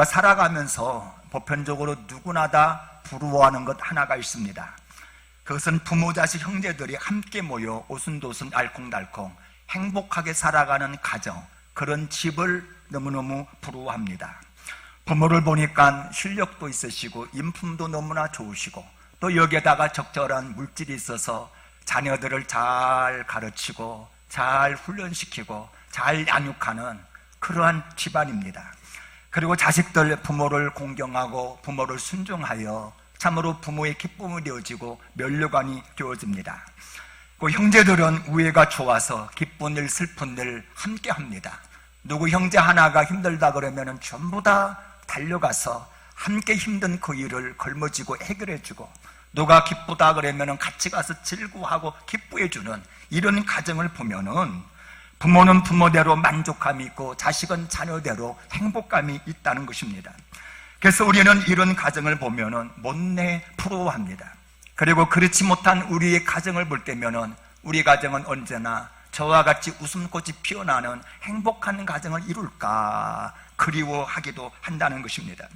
살아가면서 보편적으로 누구나 다 부러워하는 것 하나가 있습니다. 그것은 부모, 자식, 형제들이 함께 모여 오순도순 알콩달콩 행복하게 살아가는 가정, 그런 집을 너무너무 부러워합니다. 부모를 보니까 실력도 있으시고 인품도 너무나 좋으시고 또 여기에다가 적절한 물질이 있어서 자녀들을 잘 가르치고 잘 훈련시키고 잘 양육하는 그러한 집안입니다. 그리고 자식들 부모를 공경하고 부모를 순종하여 참으로 부모의 기쁨이 되어지고 면류관이 되어집니다. 그 형제들은 우애가 좋아서 기쁜 일 슬픈 일 함께 합니다. 누구 형제 하나가 힘들다 그러면 전부 다 달려가서 함께 힘든 그 일을 걸머쥐고 해결해주고, 누가 기쁘다 그러면 같이 가서 즐거워하고 기뻐해주는 이런 가정을 보면은 부모는 부모대로 만족감이 있고 자식은 자녀대로 행복감이 있다는 것입니다. 그래서 우리는 이런 가정을 보면은 못내 부러워합니다. 그리고 그렇지 못한 우리의 가정을 볼 때면은 우리 가정은 언제나 저와 같이 웃음꽃이 피어나는 행복한 가정을 이룰까 그리워하기도 한다는 것입니다.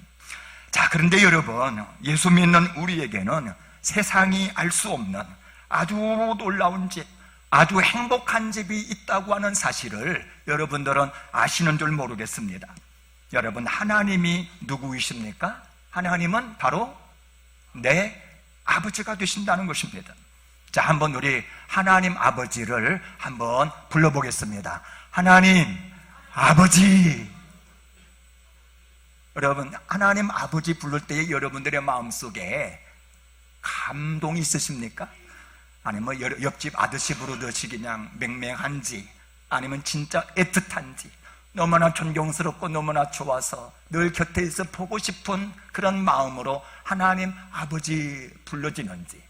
자, 그런데 여러분, 예수 믿는 우리에게는 세상이 알 수 없는 아주 놀라운 집, 아주 행복한 집이 있다고 하는 사실을 여러분들은 아시는 줄 모르겠습니다. 여러분, 하나님이 누구이십니까? 하나님은 바로 내 아버지가 되신다는 것입니다. 자, 한번 우리 하나님 아버지를 한번 불러보겠습니다. 하나님 아버지. 여러분, 하나님 아버지 부를 때에 여러분들의 마음속에 감동이 있으십니까? 아니면 옆집 아저씨 부르듯이 그냥 맹맹한지, 아니면 진짜 애틋한지, 너무나 존경스럽고 너무나 좋아서 늘 곁에 있어 보고 싶은 그런 마음으로 하나님 아버지 불러지는지,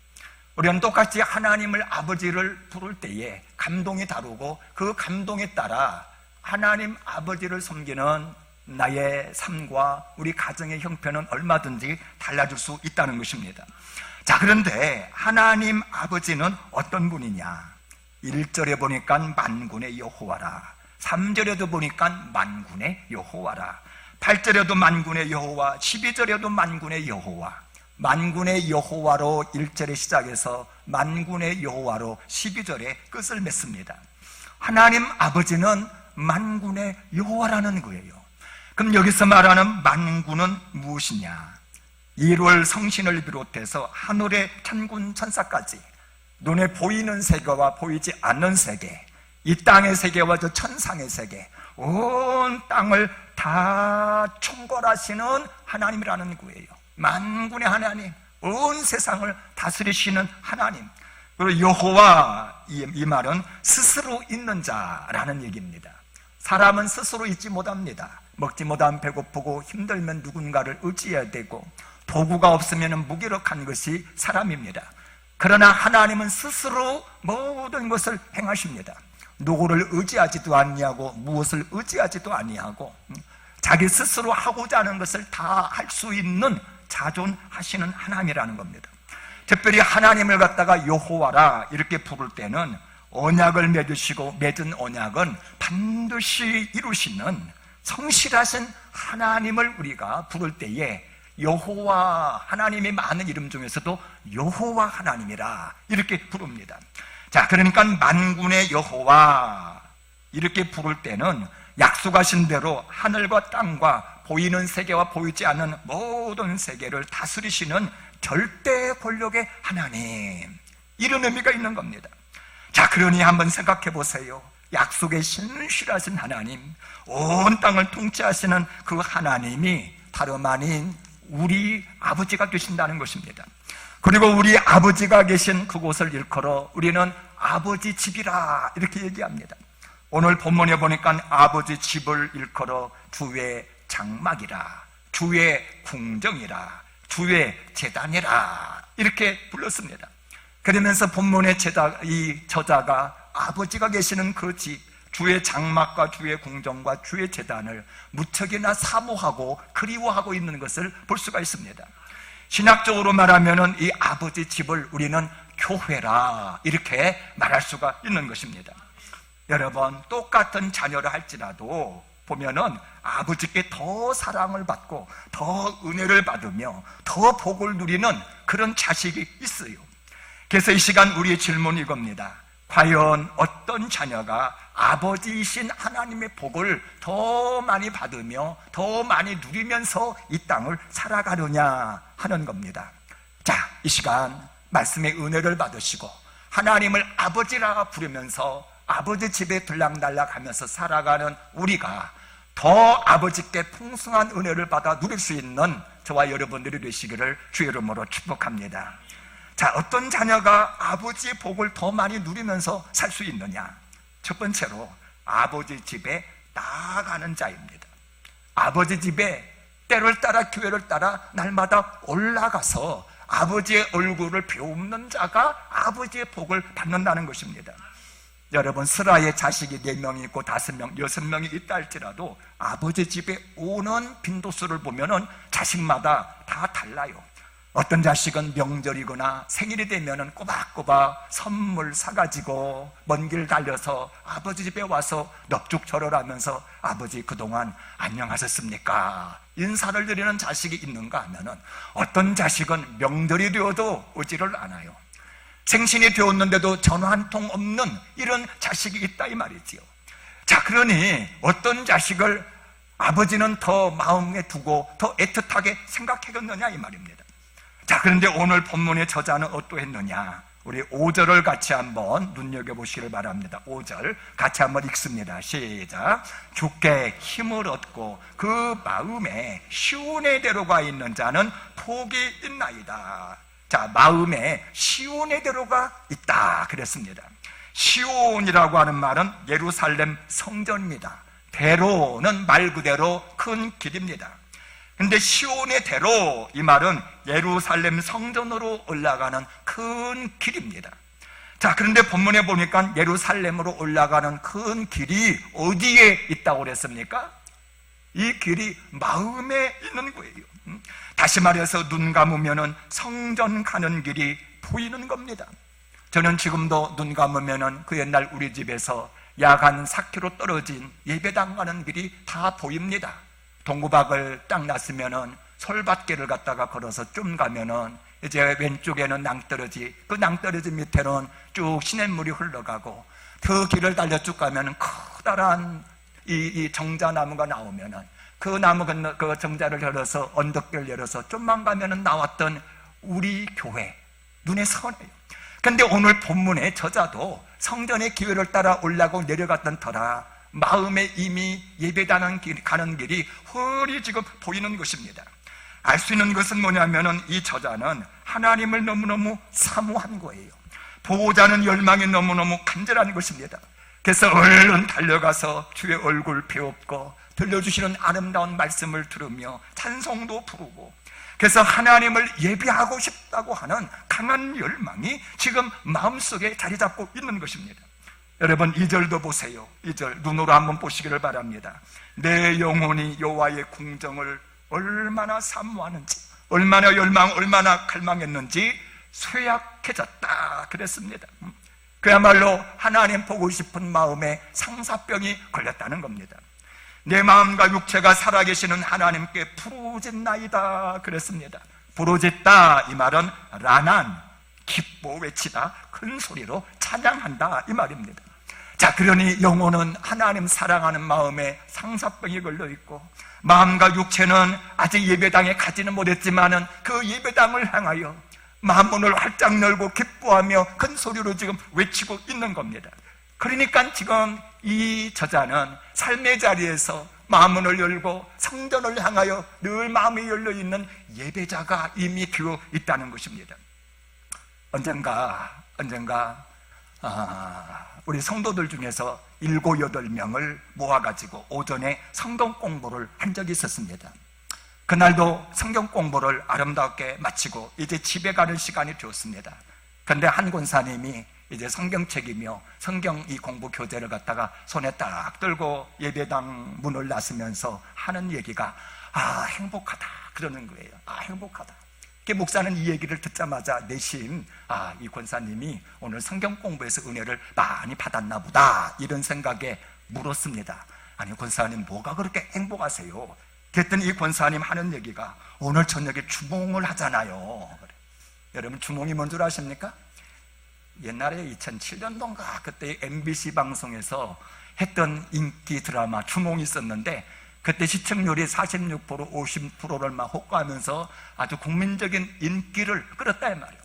우리는 똑같이 하나님을 아버지를 부를 때에 감동이 다르고 그 감동에 따라 하나님 아버지를 섬기는 나의 삶과 우리 가정의 형편은 얼마든지 달라질 수 있다는 것입니다. 자, 그런데 하나님 아버지는 어떤 분이냐? 1절에 보니까 만군의 여호와라, 3절에도 보니까 만군의 여호와라, 8절에도 만군의 여호와, 12절에도 만군의 여호와, 만군의 여호와로 1절에 시작해서 만군의 여호와로 12절에 끝을 맺습니다. 하나님 아버지는 만군의 여호와라는 거예요. 그럼 여기서 말하는 만군은 무엇이냐? 1월 성신을 비롯해서 하늘의 천군 천사까지, 눈에 보이는 세계와 보이지 않는 세계, 이 땅의 세계와 저 천상의 세계, 온 땅을 다 총괄하시는 하나님이라는 거예요. 만군의 하나님, 온 세상을 다스리시는 하나님. 그리고 여호와, 이 말은 스스로 있는 자라는 얘기입니다. 사람은 스스로 있지 못합니다. 먹지 못하면 배고프고 힘들면 누군가를 의지해야 되고 도구가 없으면 무기력한 것이 사람입니다. 그러나 하나님은 스스로 모든 것을 행하십니다. 누구를 의지하지도 아니하고 무엇을 의지하지도 아니하고 자기 스스로 하고자 하는 것을 다 할 수 있는 자존하시는 하나님이라는 겁니다. 특별히 하나님을 갖다가 여호와라 이렇게 부를 때는 언약을 맺으시고 맺은 언약은 반드시 이루시는 성실하신 하나님을 우리가 부를 때에 여호와, 하나님의 많은 이름 중에서도 여호와 하나님이라 이렇게 부릅니다. 자, 그러니까 만군의 여호와 이렇게 부를 때는 약속하신 대로 하늘과 땅과 보이는 세계와 보이지 않는 모든 세계를 다스리시는 절대 권력의 하나님, 이런 의미가 있는 겁니다. 자, 그러니 한번 생각해 보세요. 약속의 신실하신 하나님, 온 땅을 통치하시는 그 하나님이 다름 아닌 우리 아버지가 되신다는 것입니다. 그리고 우리 아버지가 계신 그곳을 일컬어 우리는 아버지 집이라 이렇게 얘기합니다. 오늘 본문에 보니까 아버지 집을 일컬어 주의 장막이라, 주의 궁정이라, 주의 제단이라 이렇게 불렀습니다. 그러면서 본문의 이 저자가 아버지가 계시는 그 집, 주의 장막과 주의 궁정과 주의 제단을 무척이나 사모하고 그리워하고 있는 것을 볼 수가 있습니다. 신학적으로 말하면 이 아버지 집을 우리는 교회라 이렇게 말할 수가 있는 것입니다. 여러분, 똑같은 자녀를 할지라도 보면은 아버지께 더 사랑을 받고 더 은혜를 받으며 더 복을 누리는 그런 자식이 있어요. 그래서 이 시간 우리의 질문이 이겁니다. 과연 어떤 자녀가 아버지이신 하나님의 복을 더 많이 받으며 더 많이 누리면서 이 땅을 살아가느냐 하는 겁니다. 자, 이 시간 말씀의 은혜를 받으시고 하나님을 아버지라 부르면서 아버지 집에 들락날락 하면서 살아가는 우리가 더 아버지께 풍성한 은혜를 받아 누릴 수 있는 저와 여러분들이 되시기를 주의 이름으로 축복합니다. 자, 어떤 자녀가 아버지의 복을 더 많이 누리면서 살 수 있느냐? 첫 번째로 아버지 집에 나아가는 자입니다. 아버지 집에 때를 따라 교회를 따라 날마다 올라가서 아버지의 얼굴을 배우는 자가 아버지의 복을 받는다는 것입니다. 여러분, 슬아의 자식이 4명이 있고 5명, 6명이 있다 할지라도 아버지 집에 오는 빈도수를 보면은 자식마다 다 달라요. 어떤 자식은 명절이거나 생일이 되면은 꼬박꼬박 선물 사가지고 먼 길 달려서 아버지 집에 와서 넙죽절월하면서 아버지 그동안 안녕하셨습니까? 인사를 드리는 자식이 있는가 하면은 어떤 자식은 명절이 되어도 오지를 않아요. 생신이 되었는데도 전화 한 통 없는 이런 자식이 있다 이 말이지요. 자, 그러니 어떤 자식을 아버지는 더 마음에 두고 더 애틋하게 생각하겠느냐 이 말입니다. 자, 그런데 오늘 본문의 저자는 어떠했느냐? 우리 5절을 같이 한번 눈여겨보시길 바랍니다. 5절 같이 한번 읽습니다. 시작. 주께 힘을 얻고 그 마음에 시온에대로가 있는 자는 복이 있나이다. 자, 마음에 시온에대로가 있다 그랬습니다. 시온이라고 하는 말은 예루살렘 성전입니다. 대로는 말 그대로 큰 길입니다. 근데 시온의 대로, 이 말은 예루살렘 성전으로 올라가는 큰 길입니다. 자, 그런데 본문에 보니까 예루살렘으로 올라가는 큰 길이 어디에 있다고 그랬습니까? 이 길이 마음에 있는 거예요. 다시 말해서 눈 감으면은 성전 가는 길이 보이는 겁니다. 저는 지금도 눈 감으면은 그 옛날 우리 집에서 약 한 4km 떨어진 예배당 가는 길이 다 보입니다. 동구박을 딱 났으면은 솔밭길을 갖다가 걸어서 좀 가면은 이제 왼쪽에는 낭떠러지, 그 낭떠러지 밑에는 쭉 시냇물이 흘러가고 그 길을 달려 쭉 가면은 커다란 이 정자나무가 나오면은 그 나무 건너 그 정자를 열어서 언덕길 열어서 좀만 가면은 나왔던 우리 교회 눈에 선해요. 근데 오늘 본문의 저자도 성전의 기회를 따라 올라가고 내려갔던 터라 마음에 이미 예배당 가는 길이 훤히 지금 보이는 것입니다. 알 수 있는 것은 뭐냐면은 이 저자는 하나님을 너무너무 사모한 거예요. 보고자는 열망이 너무너무 간절한 것입니다. 그래서 얼른 달려가서 주의 얼굴 배웁고 들려주시는 아름다운 말씀을 들으며 찬송도 부르고, 그래서 하나님을 예배하고 싶다고 하는 강한 열망이 지금 마음속에 자리 잡고 있는 것입니다. 여러분, 2절도 보세요. 2절 눈으로 한번 보시기를 바랍니다. 내 영혼이 여호와의 궁정을 얼마나 사모하는지, 얼마나 열망, 얼마나 갈망했는지 쇠약해졌다 그랬습니다. 그야말로 하나님 보고 싶은 마음에 상사병이 걸렸다는 겁니다. 내 마음과 육체가 살아계시는 하나님께 부르짖나이다 그랬습니다. 부르짖다 이 말은 라난, 기뻐 외치다, 큰 소리로 찬양한다 이 말입니다. 자, 그러니 영혼은 하나님 사랑하는 마음에 상사병이 걸려있고 마음과 육체는 아직 예배당에 가지는 못했지만은 그 예배당을 향하여 마음문을 활짝 열고 기뻐하며 큰 소리로 지금 외치고 있는 겁니다. 그러니까 지금 이 저자는 삶의 자리에서 마음문을 열고 성전을 향하여 늘 마음이 열려있는 예배자가 이미 되어 있다는 것입니다. 언젠가 우리 성도들 중에서 7, 8명을 모아가지고 오전에 성경 공부를 한 적이 있었습니다. 그날도 성경 공부를 아름답게 마치고 이제 집에 가는 시간이 되었습니다. 그런데 한 권사님이 이제 성경책이며 성경 이 공부 교재를 갖다가 손에 딱 들고 예배당 문을 나서면서 하는 얘기가 행복하다 그러는 거예요. 행복하다. 목사는 이 얘기를 듣자마자 내심 이 권사님이 오늘 성경 공부에서 은혜를 많이 받았나 보다 이런 생각에 물었습니다. 아니 권사님 뭐가 그렇게 행복하세요? 그랬더니 이 권사님 하는 얘기가 오늘 저녁에 주몽을 하잖아요. 여러분 주몽이 뭔 줄 아십니까? 옛날에 2007년도인가 그때 MBC 방송에서 했던 인기 드라마 주몽이 있었는데 그때 시청률이 46%, 50%를 막 호가하면서 아주 국민적인 인기를 끌었다 이 말이에요.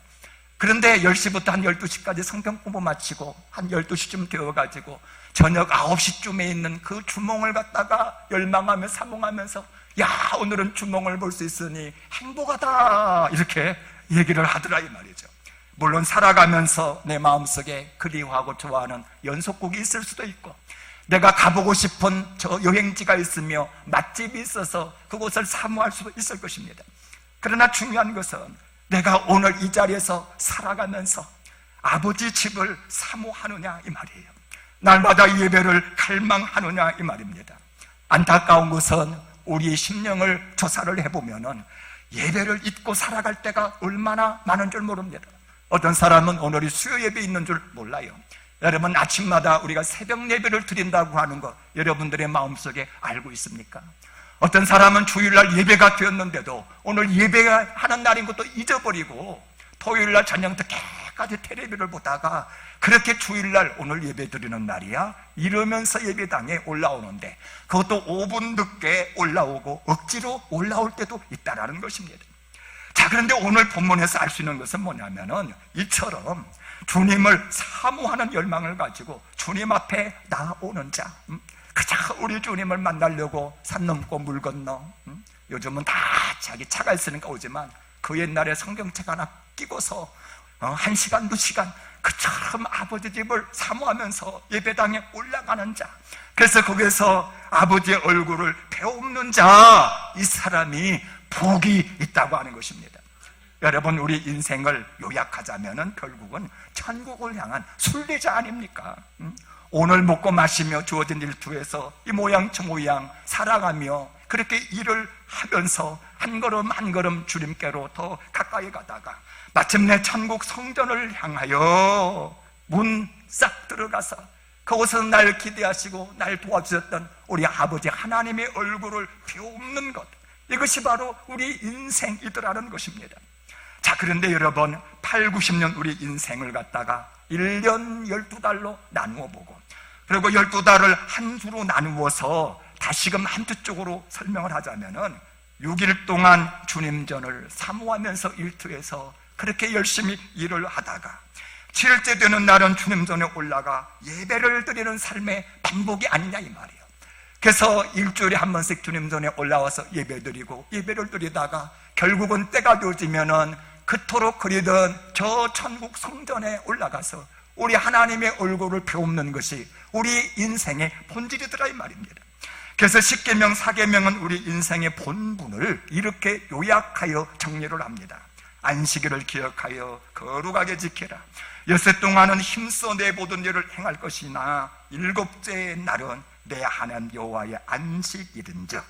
그런데 10시부터 한 12시까지 성경 공부 마치고 한 12시쯤 되어가지고 저녁 9시쯤에 있는 그 주몽을 갖다가 열망하며 사몽하면서 야 오늘은 주몽을 볼 수 있으니 행복하다 이렇게 얘기를 하더라 이 말이죠. 물론 살아가면서 내 마음속에 그리워하고 좋아하는 연속곡이 있을 수도 있고 내가 가보고 싶은 저 여행지가 있으며 맛집이 있어서 그곳을 사모할 수도 있을 것입니다. 그러나 중요한 것은 내가 오늘 이 자리에서 살아가면서 아버지 집을 사모하느냐 이 말이에요. 날마다 예배를 갈망하느냐 이 말입니다. 안타까운 것은 우리의 심령을 조사를 해보면 예배를 잊고 살아갈 때가 얼마나 많은 줄 모릅니다. 어떤 사람은 오늘이 수요 예배 있는 줄 몰라요. 여러분 아침마다 우리가 새벽 예배를 드린다고 하는 것 여러분들의 마음속에 알고 있습니까? 어떤 사람은 주일날 예배가 되었는데도 오늘 예배가 하는 날인 것도 잊어버리고 토요일날 저녁 늦게까지 텔레비를 보다가 그렇게 주일날 오늘 예배 드리는 날이야 이러면서 예배당에 올라오는데 그것도 5분 늦게 올라오고 억지로 올라올 때도 있다라는 것입니다. 자, 그런데 오늘 본문에서 알 수 있는 것은 뭐냐면은 이처럼 주님을 사모하는 열망을 가지고 주님 앞에 나오는 자, 그저 우리 주님을 만나려고 산 넘고 물 건너, 요즘은 다 자기 차가 있으니까 오지만 그 옛날에 성경책 하나 끼고서 1시간, 2시간 그처럼 아버지 집을 사모하면서 예배당에 올라가는 자, 그래서 거기서 아버지의 얼굴을 배우는 자, 이 사람이 복이 있다고 하는 것입니다. 여러분 우리 인생을 요약하자면 결국은 천국을 향한 순례자 아닙니까? 오늘 먹고 마시며 주어진 일투에서 이 모양 저 모양 살아가며 그렇게 일을 하면서 한 걸음 한 걸음 주님께로 더 가까이 가다가 마침내 천국 성전을 향하여 문 싹 들어가서 그곳에서 날 기대하시고 날 도와주셨던 우리 아버지 하나님의 얼굴을 비옵는 것, 이것이 바로 우리 인생이더라는 것입니다. 자, 그런데 여러분 8, 90년 우리 인생을 갖다가 1년 12달로 나누어 보고 그리고 12달을 한 주로 나누어서 다시금 한두 쪽으로 설명을 하자면은 6일 동안 주님전을 사모하면서 일투해서 그렇게 열심히 일을 하다가 7일째 되는 날은 주님전에 올라가 예배를 드리는 삶의 반복이 아니냐 이 말이에요. 그래서 일주일에 한 번씩 주님전에 올라와서 예배 드리고 예배를 드리다가 결국은 때가 되어지면은 그토록 그리던 저 천국 성전에 올라가서 우리 하나님의 얼굴을 배우는 것이 우리 인생의 본질이더라 이 말입니다. 그래서 십계명, 사계명은 우리 인생의 본분을 이렇게 요약하여 정리를 합니다. 안식일을 기억하여 거룩하게 지켜라. 엿새 동안은 힘써 내 모든 일을 행할 것이나 일곱째 날은 내 하나님 여호와의 안식일인즉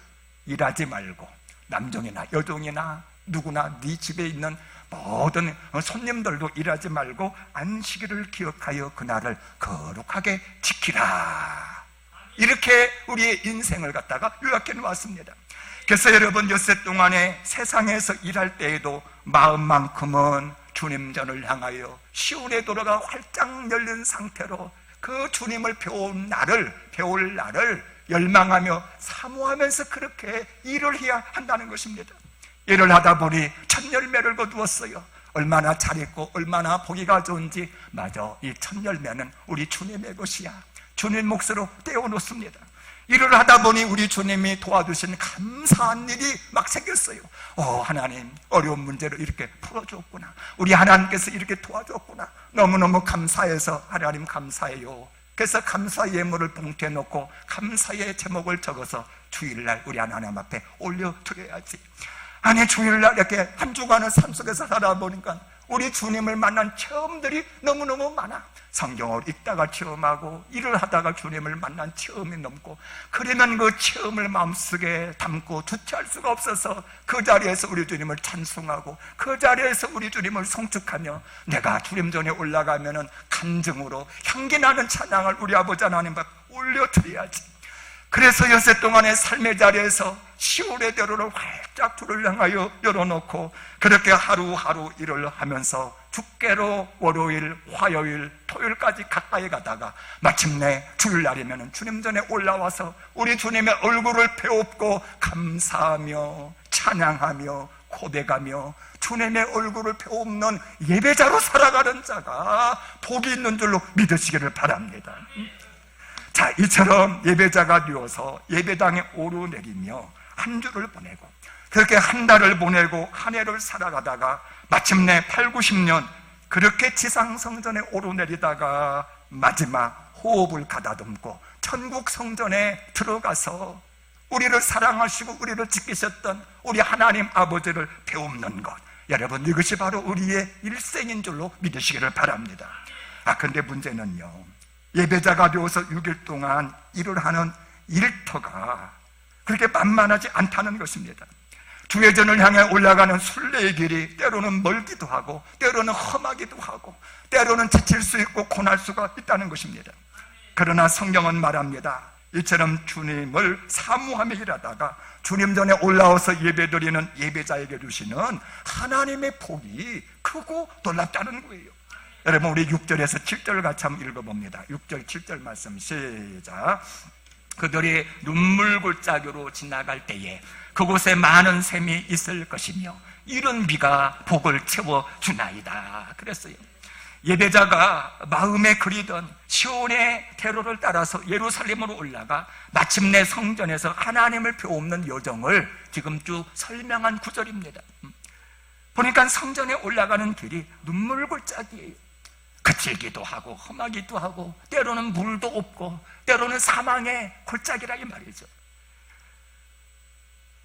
일하지 말고 남종이나 여종이나 누구나 네 집에 있는 모든 손님들도 일하지 말고 안식일을 기억하여 그날을 거룩하게 지키라. 이렇게 우리의 인생을 갖다가 요약해 놓았습니다. 그래서 여러분 엿새 동안에 세상에서 일할 때에도 마음만큼은 주님전을 향하여 시온의 도로가 활짝 열린 상태로 그 주님을 배울 날을 열망하며 사모하면서 그렇게 일을 해야 한다는 것입니다. 일을 하다 보니 첫 열매를 거두었어요. 얼마나 잘했고 얼마나 보기가 좋은지. 맞아, 이 첫 열매는 우리 주님의 것이야. 주님 몫으로 떼어놓습니다. 일을 하다 보니 우리 주님이 도와주신 감사한 일이 막 생겼어요. 하나님 어려운 문제를 이렇게 풀어줬구나. 우리 하나님께서 이렇게 도와줬구나. 너무너무 감사해서 하나님 감사해요. 그래서 감사 예물을 봉투에 넣고 감사의 제목을 적어서 주일날 우리 하나님 앞에 올려드려야지. 아니 주일날 이렇게 한 주간을 삶 속에서 살아보니까 우리 주님을 만난 체험들이 너무너무 많아. 성경을 읽다가 체험하고 일을 하다가 주님을 만난 체험이 넘고, 그러면 그 체험을 마음속에 담고 주체할 수가 없어서 그 자리에서 우리 주님을 찬송하고 그 자리에서 우리 주님을 송축하며 내가 주님 전에 올라가면은 간증으로 향기 나는 찬양을 우리 아버지 하나님 앞에 올려드려야지. 그래서 여세 동안의 삶의 자리에서 시온의 대로를 활짝 주를 향하여 열어놓고 그렇게 하루하루 일을 하면서 주께로 월요일, 화요일, 토요일까지 가까이 가다가 마침내 주일날이면 주님 전에 올라와서 우리 주님의 얼굴을 배웁고 감사하며 찬양하며 고백하며 주님의 얼굴을 배우는 예배자로 살아가는 자가 복이 있는 줄로 믿으시기를 바랍니다. 자, 이처럼 예배자가 되어서 예배당에 오르내리며 한 주를 보내고 그렇게 한 달을 보내고 한 해를 살아가다가 마침내 8, 90년 그렇게 지상성전에 오르내리다가 마지막 호흡을 가다듬고 천국 성전에 들어가서 우리를 사랑하시고 우리를 지키셨던 우리 하나님 아버지를 배우는 것, 여러분 이것이 바로 우리의 일생인 줄로 믿으시기를 바랍니다. 근데 문제는요, 예배자가 되어서 6일 동안 일을 하는 일터가 그렇게 만만하지 않다는 것입니다. 주회전을 향해 올라가는 순례의 길이 때로는 멀기도 하고 때로는 험하기도 하고 때로는 지칠 수 있고 고날 수가 있다는 것입니다. 그러나 성경은 말합니다. 이처럼 주님을 사모하며 일하다가 주님 전에 올라와서 예배드리는 예배자에게 주시는 하나님의 복이 크고 놀랍다는 거예요. 여러분 우리 6절에서 7절 같이 한번 읽어봅니다. 6절 7절 말씀 시작. 그들이 눈물골짜기로 지나갈 때에 그곳에 많은 샘이 있을 것이며 이른 비가 복을 채워주나이다 그랬어요. 예배자가 마음에 그리던 시온의 대로를 따라서 예루살렘으로 올라가 마침내 성전에서 하나님을 배우는 여정을 지금 쭉 설명한 구절입니다. 보니까 성전에 올라가는 길이 눈물골짜기예요. 그칠기도 하고 험하기도 하고 때로는 물도 없고 때로는 사망의 골짜기라 이 말이죠.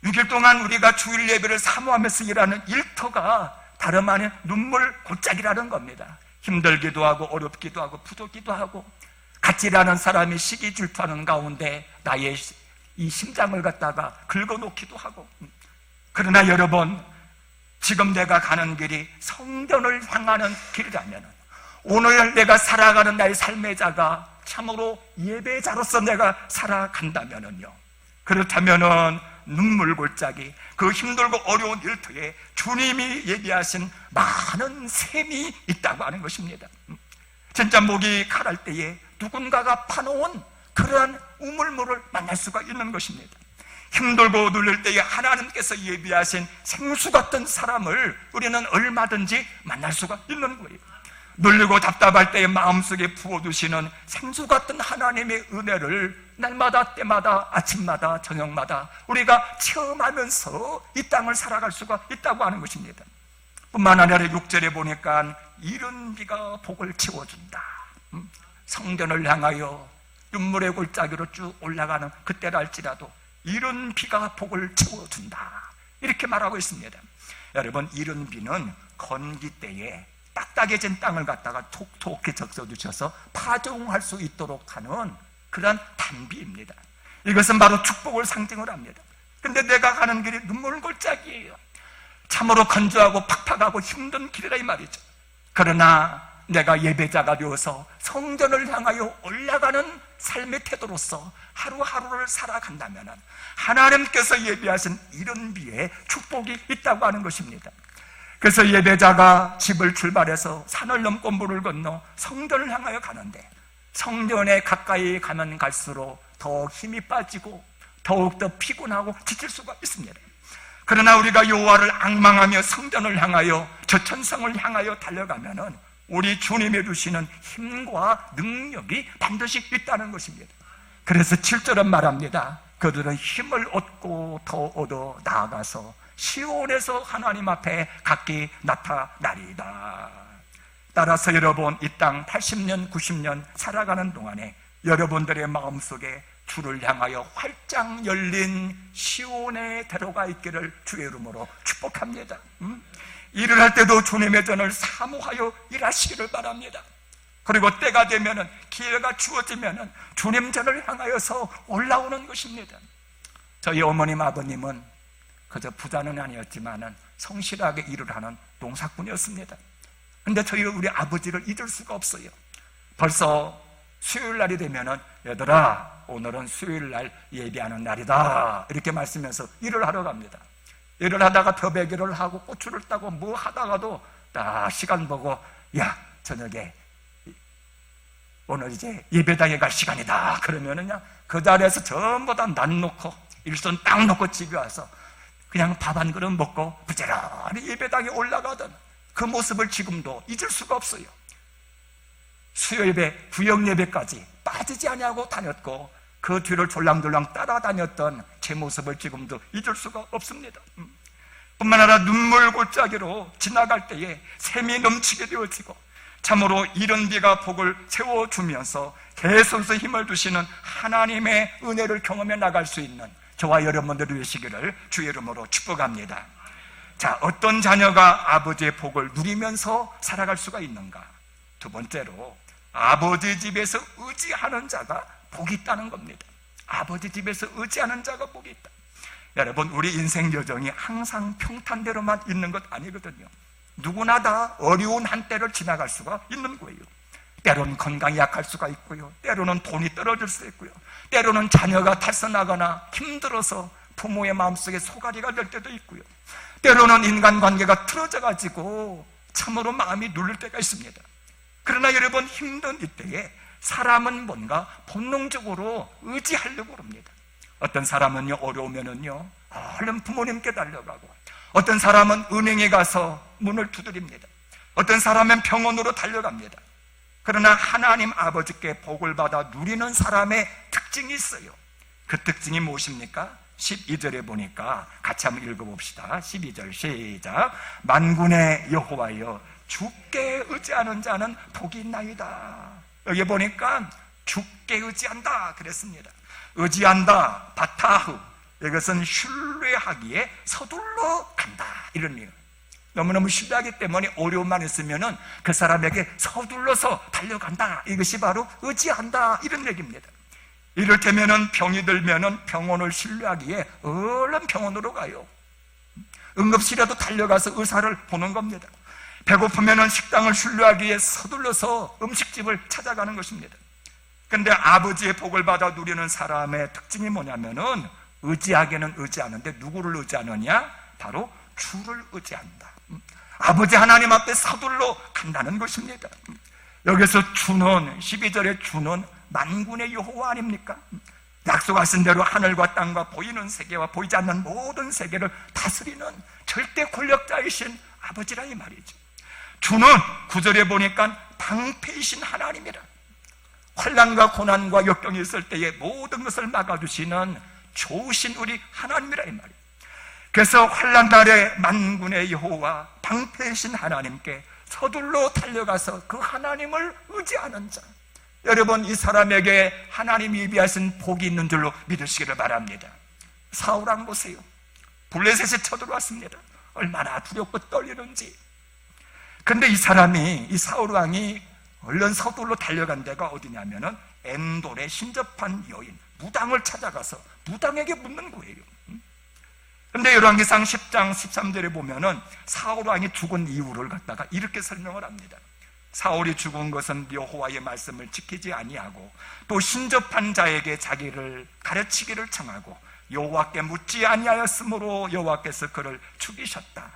6일 동안 우리가 주일 예배를 사모하면서 일하는 일터가 다름 아닌 눈물 골짜기라는 겁니다. 힘들기도 하고 어렵기도 하고 부족기도 하고 같이 일하는 사람이 시기 질투하는 가운데 나의 이 심장을 갖다가 긁어놓기도 하고, 그러나 여러분 지금 내가 가는 길이 성전을 향하는 길이라면 오늘 내가 살아가는 나의 삶의 자가 참으로 예배자로서 내가 살아간다면요, 그렇다면은 눈물골짜기 그 힘들고 어려운 일터에 주님이 얘기하신 많은 샘이 있다고 하는 것입니다. 진짜 목이 칼할 때에 누군가가 파놓은 그러한 우물물을 만날 수가 있는 것입니다. 힘들고 눌릴 때에 하나님께서 예비하신 생수 같은 사람을 우리는 얼마든지 만날 수가 있는 거예요. 눌리고 답답할 때에 마음속에 부어두시는 생수 같은 하나님의 은혜를 날마다 때마다 아침마다 저녁마다 우리가 체험하면서 이 땅을 살아갈 수가 있다고 하는 것입니다. 뿐만 아니라 6절에 보니까 이른 비가 복을 채워준다. 성전을 향하여 눈물의 골짜기로 쭉 올라가는 그때랄지라도 이른 비가 복을 채워준다 이렇게 말하고 있습니다. 여러분 이른 비는 건기 때에 딱딱해진 땅을 갖다가 톡톡히 적셔주셔서 파종할 수 있도록 하는 그런 단비입니다. 이것은 바로 축복을 상징을 합니다. 근데 내가 가는 길이 눈물골짜기예요. 참으로 건조하고 팍팍하고 힘든 길이라 이 말이죠. 그러나 내가 예배자가 되어서 성전을 향하여 올라가는 삶의 태도로서 하루하루를 살아간다면 하나님께서 예비하신 이른 비에 축복이 있다고 하는 것입니다. 그래서 예배자가 집을 출발해서 산을 넘고 물을 건너 성전을 향하여 가는데 성전에 가까이 가면 갈수록 더 힘이 빠지고 더욱더 피곤하고 지칠 수가 있습니다. 그러나 우리가 여호와를 앙망하며 성전을 향하여 저 천성을 향하여 달려가면은 우리 주님이 주시는 힘과 능력이 반드시 있다는 것입니다. 그래서 7절은 말합니다. 그들은 힘을 얻고 더 얻어 나아가서 시온에서 하나님 앞에 각기 나타나리이다. 따라서 여러분 이 땅 80년 90년 살아가는 동안에 여러분들의 마음속에 주를 향하여 활짝 열린 시온의 대로가 있기를 주의 이름으로 축복합니다. 일을 할 때도 주님의 전을 사모하여 일하시기를 바랍니다. 그리고 때가 되면은 기회가 주어지면은 주님 전을 향하여서 올라오는 것입니다. 저희 어머님 아버님은 그저 부자는 아니었지만은 성실하게 일을 하는 농사꾼이었습니다. 근데 저희 우리 아버지를 잊을 수가 없어요. 벌써 수요일 날이 되면은 얘들아 오늘은 수요일날 예배하는 날이다 이렇게 말씀하면서 일을 하러 갑니다. 일을 하다가 벼베기를 하고 고추를 따고 뭐 하다가도 딱 시간 보고 야 저녁에 오늘 이제 예배당에 갈 시간이다 그러면은 그냥 그 자리에서 전부 다 난 놓고 일손 딱 놓고 집에 와서 그냥 밥 한 그릇 먹고 부지런히 예배당에 올라가던 그 모습을 지금도 잊을 수가 없어요. 수요예배, 구역예배까지 빠지지 아니하고 다녔고 그 뒤를 졸랑졸랑 따라다녔던 제 모습을 지금도 잊을 수가 없습니다. 뿐만 아니라 눈물 골짜기로 지나갈 때에 샘이 넘치게 되어지고 참으로 이른 비가 복을 채워주면서 계속해서 힘을 주시는 하나님의 은혜를 경험해 나갈 수 있는 저와 여러분들이 되시기를 주의 이름으로 축복합니다. 자, 어떤 자녀가 아버지의 복을 누리면서 살아갈 수가 있는가? 두 번째로 아버지 집에서 의지하는 자가 복이 있다는 겁니다. 아버지 집에서 의지하는 자가 복이 있다. 여러분, 우리 인생 여정이 항상 평탄대로만 있는 것 아니거든요. 누구나 다 어려운 한때를 지나갈 수가 있는 거예요. 때로는 건강이 약할 수가 있고요, 때로는 돈이 떨어질 수 있고요, 때로는 자녀가 탈선하거나 힘들어서 부모의 마음속에 소갈이가 될 때도 있고요, 때로는 인간관계가 틀어져가지고 참으로 마음이 눌릴 때가 있습니다. 그러나 여러분, 힘든 이때에 사람은 뭔가 본능적으로 의지하려고 합니다. 어떤 사람은요, 어려우면은요 얼른 부모님께 달려가고, 어떤 사람은 은행에 가서 문을 두드립니다. 어떤 사람은 병원으로 달려갑니다. 그러나 하나님 아버지께 복을 받아 누리는 사람의 특징이 있어요. 그 특징이 무엇입니까? 12절에 보니까 같이 한번 읽어봅시다. 12절 시작. 만군의 여호와여, 주께 의지하는 자는 복이 있나이다. 여기 보니까 주께 의지한다 그랬습니다. 의지한다, 바타흐, 이것은 신뢰하기에 서둘러 간다 이런 의미예요. 너무너무 신뢰하기 때문에 어려움만 있으면은 그 사람에게 서둘러서 달려간다, 이것이 바로 의지한다 이런 얘기입니다. 이를테면은 병이 들면은 병원을 신뢰하기에 얼른 병원으로 가요. 응급실에도 달려가서 의사를 보는 겁니다. 배고프면은 식당을 신뢰하기에 서둘러서 음식집을 찾아가는 것입니다. 그런데 아버지의 복을 받아 누리는 사람의 특징이 뭐냐면은 의지하기는 의지하는데 누구를 의지하느냐? 바로 주를 의지한다. 아버지 하나님 앞에 서둘러 간다는 것입니다. 여기서 주는, 12절의 주는 만군의 여호와 아닙니까? 약속하신 대로 하늘과 땅과 보이는 세계와 보이지 않는 모든 세계를 다스리는 절대 권력자이신 아버지라 이 말이죠. 주는 9절에 보니까 방패이신 하나님이라. 환난과 고난과 역경이 있을 때에 모든 것을 막아주시는 좋으신 우리 하나님이라 이 말이에요. 그래서 환난 날에 만군의 여호와 방패이신 하나님께 서둘러 달려가서 그 하나님을 의지하는 자, 여러분, 이 사람에게 하나님이 예비하신 복이 있는 줄로 믿으시기를 바랍니다. 사울왕 보세요. 블레셋에 쳐들어왔습니다. 얼마나 두렵고 떨리는지. 그런데 이 사람이, 이 사울왕이 얼른 서둘러 달려간 데가 어디냐면은 엔돌의 신접한 여인 무당을 찾아가서 무당에게 묻는 거예요. 그런데 열왕기상 10장 13절에 보면은 사울왕이 죽은 이유를 갖다가 이렇게 설명을 합니다. 사울이 죽은 것은 여호와의 말씀을 지키지 아니하고 또 신접한 자에게 자기를 가르치기를 청하고 여호와께 묻지 아니하였으므로 여호와께서 그를 죽이셨다.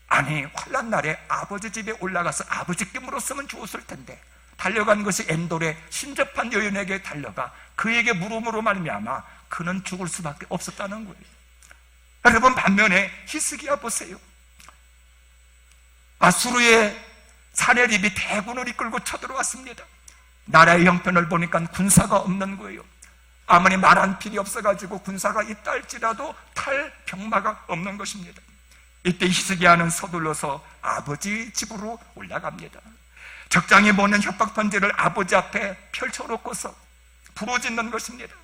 아니, 환난 날에 아버지 집에 올라가서 아버지께 물었으면 좋았을 텐데 달려간 것이 엔돌의 신접한 여인에게 달려가 그에게 물음으로 말미암아 그는 죽을 수밖에 없었다는 거예요. 여러분, 반면에 히스기야 보세요. 아수르의 사내립이 대군을 이끌고 쳐들어왔습니다. 나라의 형편을 보니까 군사가 없는 거예요. 아무리 말한 필이 없어가지고 군사가 있다 할지라도 탈 병마가 없는 것입니다. 이때 히스기야는 서둘러서 아버지 집으로 올라갑니다. 적장이 보낸 협박 편지를 아버지 앞에 펼쳐놓고서 부르짖는 것입니다.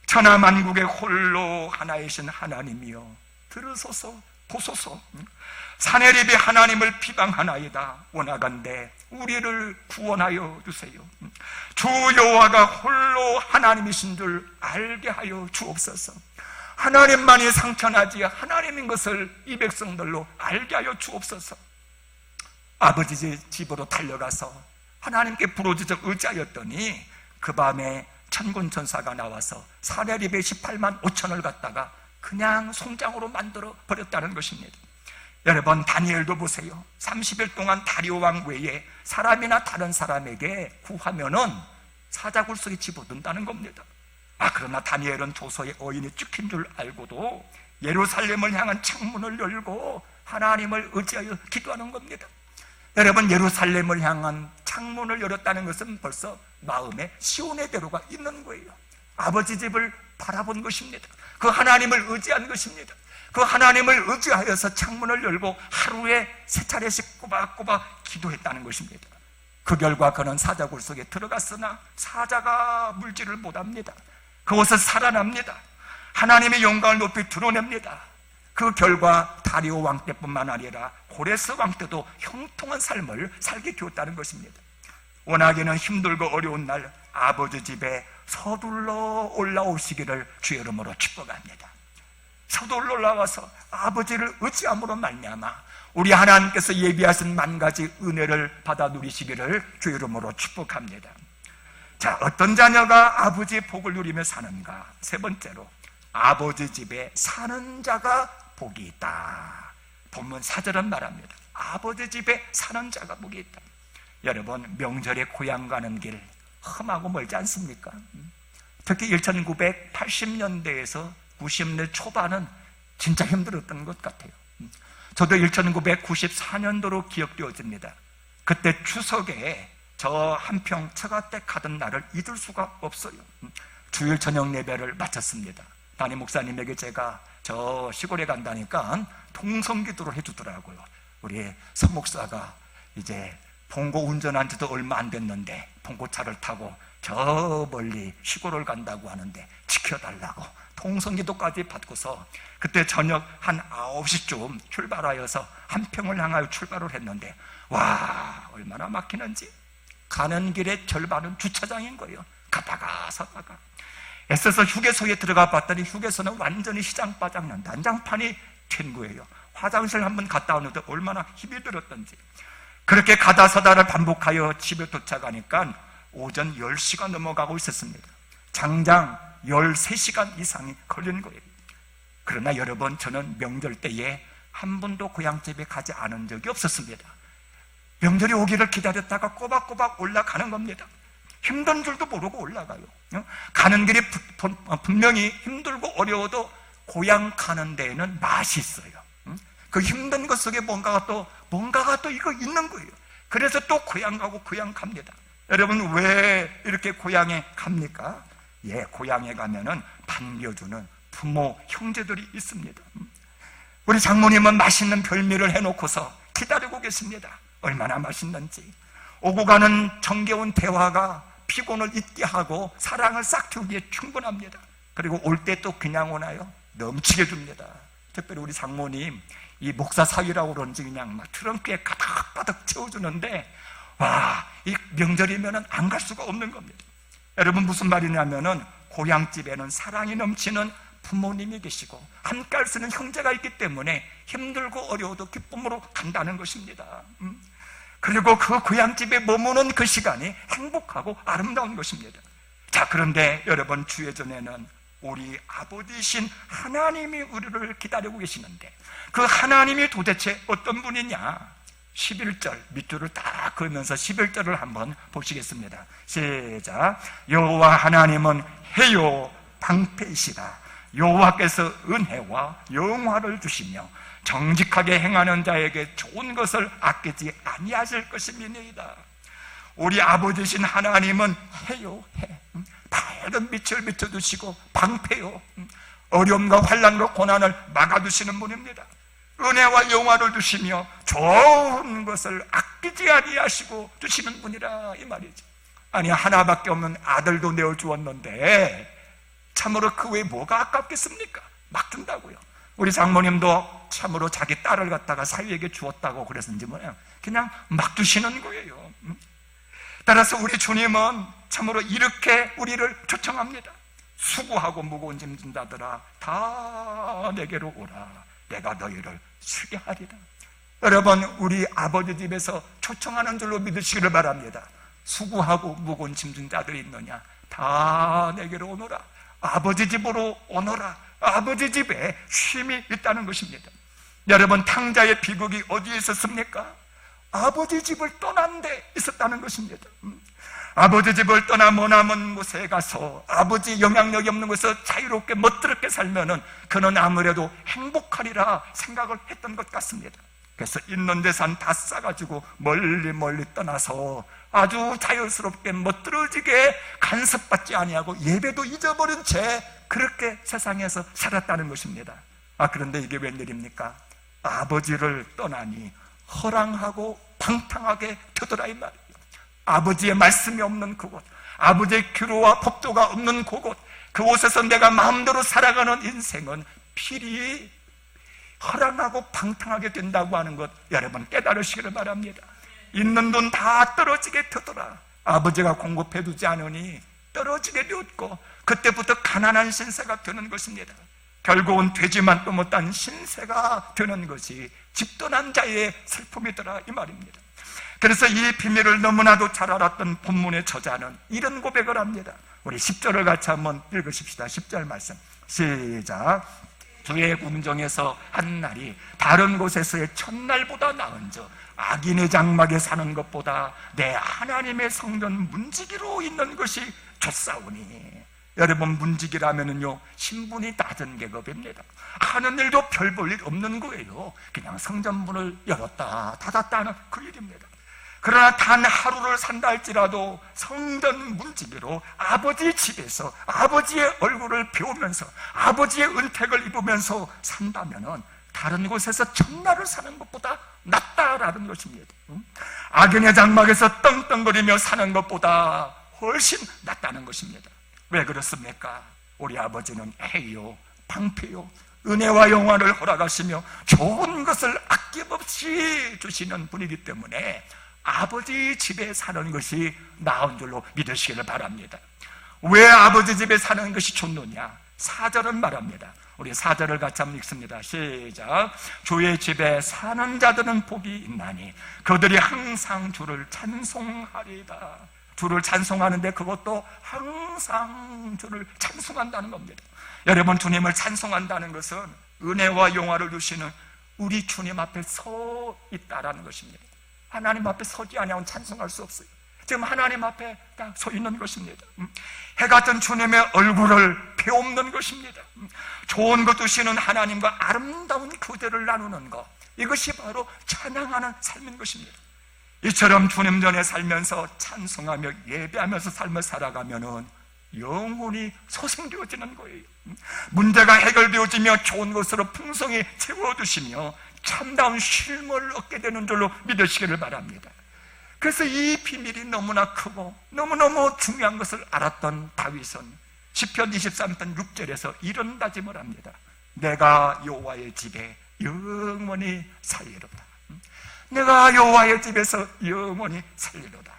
천하만국의 홀로 하나이신 하나님이여, 들으소서, 보소서. 사내립이 하나님을 비방하나이다. 원하건대 우리를 구원하여 주세요. 주 여호와가 홀로 하나님이신 줄 알게 하여 주옵소서. 하나님만이 상천하지 하나님인 것을 이 백성들로 알게 하여 주옵소서. 아버지 집으로 달려가서 하나님께 부르짖어 의지하였더니 그 밤에 천군 천사가 나와서 사내립에 18만 5천을 갖다가 그냥 송장으로 만들어 버렸다는 것입니다. 여러분, 다니엘도 보세요. 30일 동안 다리오 왕 외에 사람이나 다른 사람에게 구하면은 사자굴 속에 집어든다는 겁니다. 그러나 다니엘은 조서의 어인이 찍힌 줄 알고도 예루살렘을 향한 창문을 열고 하나님을 의지하여 기도하는 겁니다. 여러분, 예루살렘을 향한 창문을 열었다는 것은 벌써 마음에 시온의 대로가 있는 거예요. 아버지 집을 바라본 것입니다. 그 하나님을 의지한 것입니다. 그 하나님을 의지하여서 창문을 열고 하루에 3차례씩 꼬박꼬박 기도했다는 것입니다. 그 결과 그는 사자굴 속에 들어갔으나 사자가 물질을 못합니다. 그곳에서 살아납니다. 하나님의 영광을 높이 드러냅니다. 그 결과 다리오 왕 때뿐만 아니라 고레스 왕 때도 형통한 삶을 살게 되었다는 것입니다. 워낙에는 힘들고 어려운 날 아버지 집에 서둘러 올라오시기를 주의 이름으로 축복합니다. 서둘러 올라와서 아버지를 의지함으로 말미암아 우리 하나님께서 예비하신 만 가지 은혜를 받아 누리시기를 주의 이름으로 축복합니다. 자, 어떤 자녀가 아버지의 복을 누리며 사는가? 세 번째로, 아버지 집에 사는 자가 복이 있다. 본문 4절은 말합니다. 아버지 집에 사는 자가 복이 있다. 여러분, 명절에 고향 가는 길 험하고 멀지 않습니까? 특히 1980년대에서 90년대 초반은 진짜 힘들었던 것 같아요. 저도 1994년도로 기억되어집니다. 그때 추석에 저 한평 처가댁 가던 날을 잊을 수가 없어요. 주일 저녁 예배를 마쳤습니다. 담임 목사님에게 제가 저 시골에 간다니까 통성기도를 해주더라고요. 우리 서 목사가 이제 봉고 운전한 지도 얼마 안 됐는데 봉고차를 타고 저 멀리 시골을 간다고 하는데 지켜달라고 통성기도까지 받고서 그때 저녁 한 9시쯤 출발하여서 한평을 향하여 출발을 했는데, 와, 얼마나 막히는지. 가는 길의 절반은 주차장인 거예요. 가다가 서다가 애써서 휴게소에 들어가 봤더니 휴게소는 완전히 시장바닥 난장판이 된 거예요. 화장실 한번 갔다 오는데 얼마나 힘이 들었던지. 그렇게 가다 서다를 반복하여 집에 도착하니까 오전 10시가 넘어가고 있었습니다. 장장 13시간 이상이 걸린 거예요. 그러나 여러분, 저는 명절 때에 한 번도 고향집에 가지 않은 적이 없었습니다. 명절이 오기를 기다렸다가 꼬박꼬박 올라가는 겁니다. 힘든 줄도 모르고 올라가요. 가는 길이 분명히 힘들고 어려워도 고향 가는 데에는 맛이 있어요. 그 힘든 것 속에 뭔가가 또 이거 있는 거예요. 그래서 또 고향 가고 고향 갑니다. 여러분, 왜 이렇게 고향에 갑니까? 고향에 가면은 반겨주는 부모, 형제들이 있습니다. 우리 장모님은 맛있는 별미를 해놓고서 기다리고 계십니다. 얼마나 맛있는지. 오고 가는 정겨운 대화가 피곤을 잊게 하고 사랑을 싹 틔우기에 충분합니다. 그리고 올 때 또 그냥 오나요? 넘치게 줍니다. 특별히 우리 장모님, 이 목사 사위라고 그런지 그냥 막 트렁크에 가득가득 채워주는데, 와, 이 명절이면은 안 갈 수가 없는 겁니다. 여러분, 무슨 말이냐면은 고향집에는 사랑이 넘치는 부모님이 계시고 함께 할 수 있는 형제가 있기 때문에 힘들고 어려워도 기쁨으로 간다는 것입니다. 그리고 그 고향집에 머무는 그 시간이 행복하고 아름다운 것입니다. 자, 그런데 여러분, 주의 전에는 우리 아버지이신 하나님이 우리를 기다리고 계시는데 그 하나님이 도대체 어떤 분이냐? 11절 밑줄을 딱 그으면서 11절을 한번 보시겠습니다. 시작. 여호와 하나님은 해요 방패이시다. 여호와께서 은혜와 영화를 주시며 정직하게 행하는 자에게 좋은 것을 아끼지 아니하실 것임이니이다. 우리 아버지신 하나님은 해요, 해. 밝은 빛을 비춰주시고 방패요. 어려움과 환난과 고난을 막아두시는 분입니다. 은혜와 영화를 주시며 좋은 것을 아끼지 아니하시고 주시는 분이라, 이 말이죠. 아니, 하나밖에 없는 아들도 내어주었는데 참으로 그 외에 뭐가 아깝겠습니까? 막 준다고요. 우리 장모님도 참으로 자기 딸을 갖다가 사위에게 주었다고 그랬는지 뭐예요? 그냥 막 주시는 거예요. 따라서 우리 주님은 참으로 이렇게 우리를 초청합니다. 수고하고 무거운 짐 진 자들아 다 내게로 오라. 내가 너희를 쉬게 하리라. 여러분, 우리 아버지 집에서 초청하는 줄로 믿으시기를 바랍니다. 수고하고 무거운 짐 진 자들이 있느냐? 다 내게로 오너라. 아버지 집으로 오너라. 아버지 집에 쉼이 있다는 것입니다. 여러분, 탕자의 비극이 어디에 있었습니까? 아버지 집을 떠난 데 있었다는 것입니다. 아버지 집을 떠나 머나먼 곳에 가서 아버지 영향력이 없는 곳에서 자유롭게 멋들었게 살면은 그는 아무래도 행복하리라 생각을 했던 것 같습니다. 그래서 있는 재산 다 싸가지고 멀리 떠나서 아주 자유스럽게 멋들어지게 간섭받지 아니하고 예배도 잊어버린 채 그렇게 세상에서 살았다는 것입니다. 그런데 이게 웬일입니까? 아버지를 떠나니 허랑하고 방탕하게 되더라 이 말이에요. 아버지의 말씀이 없는 그곳, 아버지의 규례와 법도가 없는 그곳, 그곳에서 내가 마음대로 살아가는 인생은 필히 허랑하고 방탕하게 된다고 하는 것, 여러분 깨달으시기를 바랍니다. 있는 돈 다 떨어지게 되더라. 아버지가 공급해두지 않으니 떨어지게 되었고, 그때부터 가난한 신세가 되는 것입니다. 결국은 되지만 또 못한 신세가 되는 것이 집도난 자의 슬픔이더라 이 말입니다. 그래서 이 비밀을 너무나도 잘 알았던 본문의 저자는 이런 고백을 합니다. 우리 10절을 같이 한번 읽으십시다. 10절 말씀 시작. 주의 궁정에서 한 날이 다른 곳에서의 첫날보다 나은저 악인의 장막에 사는 것보다 내 하나님의 성전 문지기로 있는 것이 좋사오니. 여러분, 문지기라면은요 신분이 낮은 계급입니다. 하는 일도 별 볼 일 없는 거예요. 그냥 성전문을 열었다 닫았다 하는 그 일입니다. 그러나 단 하루를 산다 할지라도 성전 문지기로 아버지 집에서 아버지의 얼굴을 배우면서 아버지의 은택을 입으면서 산다면은 다른 곳에서 첫날을 사는 것보다 낫다라는 것입니다. 악인의 장막에서 떵떵거리며 사는 것보다 훨씬 낫다는 것입니다. 왜 그렇습니까? 우리 아버지는 해요, 방패요, 은혜와 영화를 허락하시며 좋은 것을 아낌없이 주시는 분이기 때문에 아버지 집에 사는 것이 나은 줄로 믿으시기를 바랍니다. 왜 아버지 집에 사는 것이 좋느냐? 4절은 말합니다. 우리 4절을 같이 한번 읽습니다. 시작. 주의 집에 사는 자들은 복이 있나니 그들이 항상 주를 찬송하리다. 주를 찬송하는데 그것도 항상 주를 찬송한다는 겁니다. 여러분, 주님을 찬송한다는 것은 은혜와 영화를 주시는 우리 주님 앞에 서 있다라는 것입니다. 하나님 앞에 서지 아니하면 찬송할 수 없어요. 지금 하나님 앞에 딱 서 있는 것입니다. 해 같은 주님의 얼굴을 배움는 것입니다. 좋은 것 주시는 하나님과 아름다운 교제를 나누는 것, 이것이 바로 찬양하는 삶인 것입니다. 이처럼 주님 전에 살면서 찬송하며 예배하면서 삶을 살아가면은 영혼이 소생되어지는 거예요. 문제가 해결되어지며 좋은 것으로 풍성히 채워주시며 참다운 쉼을 얻게 되는 줄로 믿으시기를 바랍니다. 그래서 이 비밀이 너무나 크고 너무너무 중요한 것을 알았던 다윗은 시편 23편 6절에서 이런 다짐을 합니다. 내가 여호와의 집에 영원히 살리로다. 내가 여호와의 집에서 영원히 살리로다.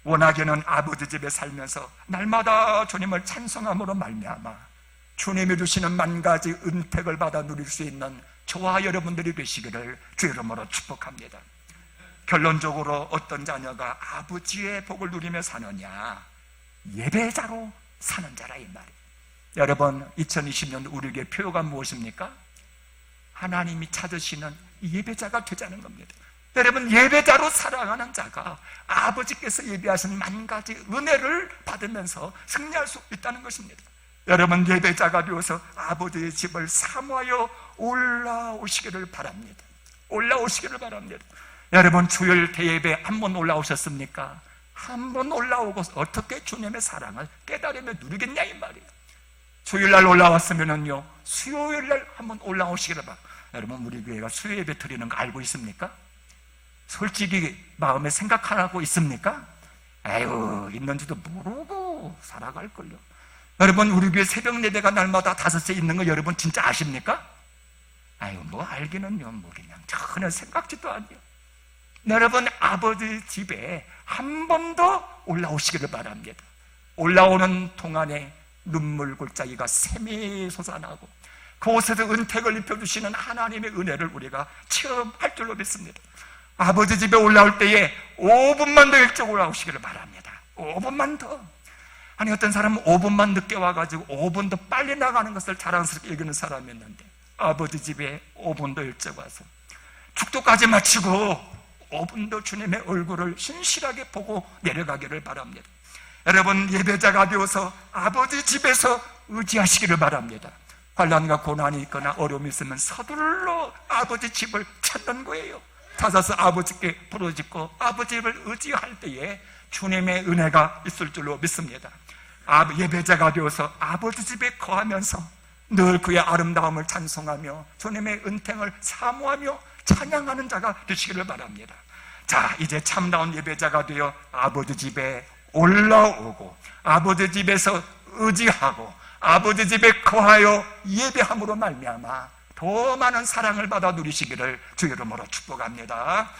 워낙에는 아버지 집에 살면서 날마다 주님을 찬송함으로 말미암아 주님이 주시는 만 가지 은택을 받아 누릴 수 있는 저와 여러분들이 되시기를 주의 이름으로 축복합니다. 결론적으로 어떤 자녀가 아버지의 복을 누리며 사느냐? 예배자로 사는 자라 이 말이에요. 여러분, 2020년 우리에게 표어가 무엇입니까? 하나님이 찾으시는 예배자가 되자는 겁니다. 여러분, 예배자로 살아가는 자가 아버지께서 예비하신 만 가지 은혜를 받으면서 승리할 수 있다는 것입니다. 여러분, 예배자가 되어서 아버지의 집을 사모하여 올라오시기를 바랍니다. 올라오시기를 바랍니다. 여러분, 주일 대예배 한 번 올라오셨습니까? 한 번 올라오고 어떻게 주님의 사랑을 깨달으며 누리겠냐 이 말이에요. 주일날 올라왔으면은요 수요일날 한번 올라오시기를 바랍니다. 여러분, 우리 교회가 수요 예배 드리는 거 알고 있습니까? 솔직히 마음에 생각하고 있습니까? 아유, 있는지도 모르고 살아갈걸요. 여러분, 우리 교회 새벽 예배가 날마다 5시에 있는 거 여러분 진짜 아십니까? 아유, 뭐 알기는요, 뭐 그냥 전혀 생각지도 않아요. 여러분, 아버지 집에 한 번 더 올라오시기를 바랍니다. 올라오는 동안에 눈물 골짜기가 샘이 솟아나고 그곳에서 은택을 입혀주시는 하나님의 은혜를 우리가 체험할 줄로 믿습니다. 아버지 집에 올라올 때에 5분만 더 일찍 올라오시기를 바랍니다. 5분만 더. 아니 어떤 사람은 5분만 늦게 와가지고 5분 더 빨리 나가는 것을 자랑스럽게 여기는 사람이었는데 아버지 집에 5분 더 일찍 와서 축도까지 마치고 5분 더 주님의 얼굴을 신실하게 보고 내려가기를 바랍니다. 여러분, 예배자가 되어서 아버지 집에서 의지하시기를 바랍니다. 환난과 고난이 있거나 어려움이 있으면 서둘러 아버지 집을 찾는 거예요. 찾아서 아버지께 부르짖고 아버지를 의지할 때에 주님의 은혜가 있을 줄로 믿습니다. 예배자가 되어서 아버지 집에 거하면서 늘 그의 아름다움을 찬송하며 주님의 은총을 사모하며 찬양하는 자가 되시기를 바랍니다. 자, 이제 참다운 예배자가 되어 아버지 집에 올라오고 아버지 집에서 의지하고 아버지 집에 거하여 예배함으로 말미암아 더 많은 사랑을 받아 누리시기를 주의 이름으로 축복합니다.